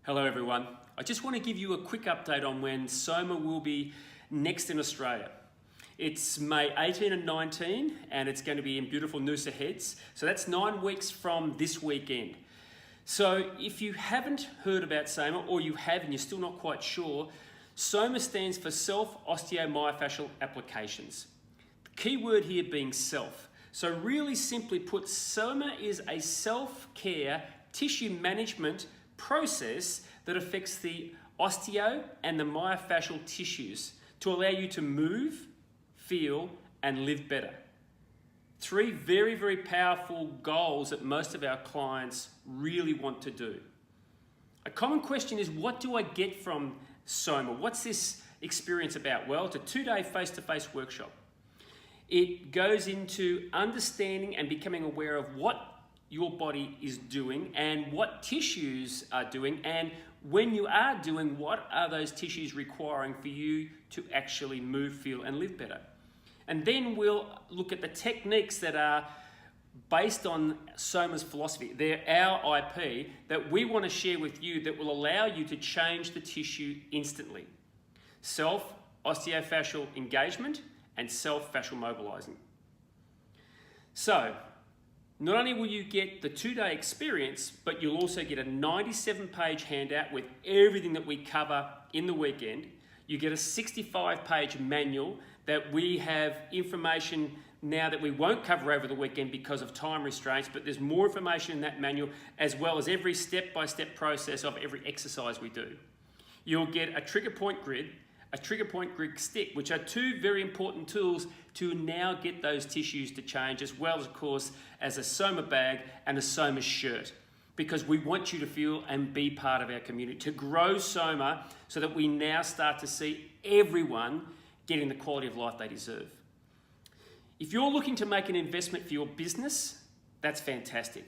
Hello everyone. I just want to give you a quick update on when SOMA will be next in Australia. It's May 18 and 19 and it's going to be in beautiful Noosa Heads. So that's 9 weeks from this weekend. So if you haven't heard about SOMA, or you have and you're still not quite sure, SOMA stands for Self-Osteomyofascial Applications. The key word here being self. So really simply put, SOMA is a self-care tissue management process that affects the osteo and the myofascial tissues to allow you to move, feel, and live better. Three very, very powerful goals that most of our clients really want to do. A common question is, what do I get from SOMA? What's this experience about? Well, it's a 2-day face-to-face workshop. It goes into understanding and becoming aware of what your body is doing and what tissues are doing, and when you are doing, what are those tissues requiring for you to actually move, feel, and live better. And then we'll look at the techniques that are based on SOMA's philosophy. They're our IP that we want to share with you that will allow you to change the tissue instantly. Self-osteofascial engagement and self-fascial mobilizing. So, not only will you get the 2-day experience, but you'll also get a 97-page handout with everything that we cover in the weekend. You get a 65-page manual that we have information now that we won't cover over the weekend because of time restraints, but there's more information in that manual, as well as every step-by-step process of every exercise we do. You'll get a trigger point grid, a trigger point grid stick, which are two very important tools to now get those tissues to change, as well as, of course, as a SOMA bag and a SOMA shirt, because we want you to feel and be part of our community, to grow SOMA so that we now start to see everyone getting the quality of life they deserve. If you're looking to make an investment for your business, that's fantastic.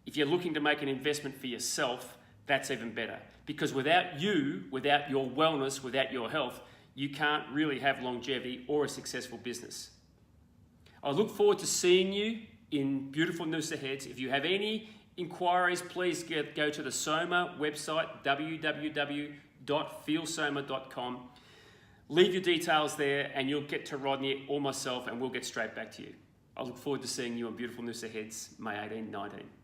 If you're looking to make an investment for yourself, that's even better. Because without you, without your wellness, without your health, you can't really have longevity or a successful business. I look forward to seeing you in beautiful Noosa Heads. If you have any inquiries, please go to the SOMA website, www.feelsoma.com. Leave your details there and you'll get to Rodney or myself and we'll get straight back to you. I look forward to seeing you in beautiful Noosa Heads, May 18, 19.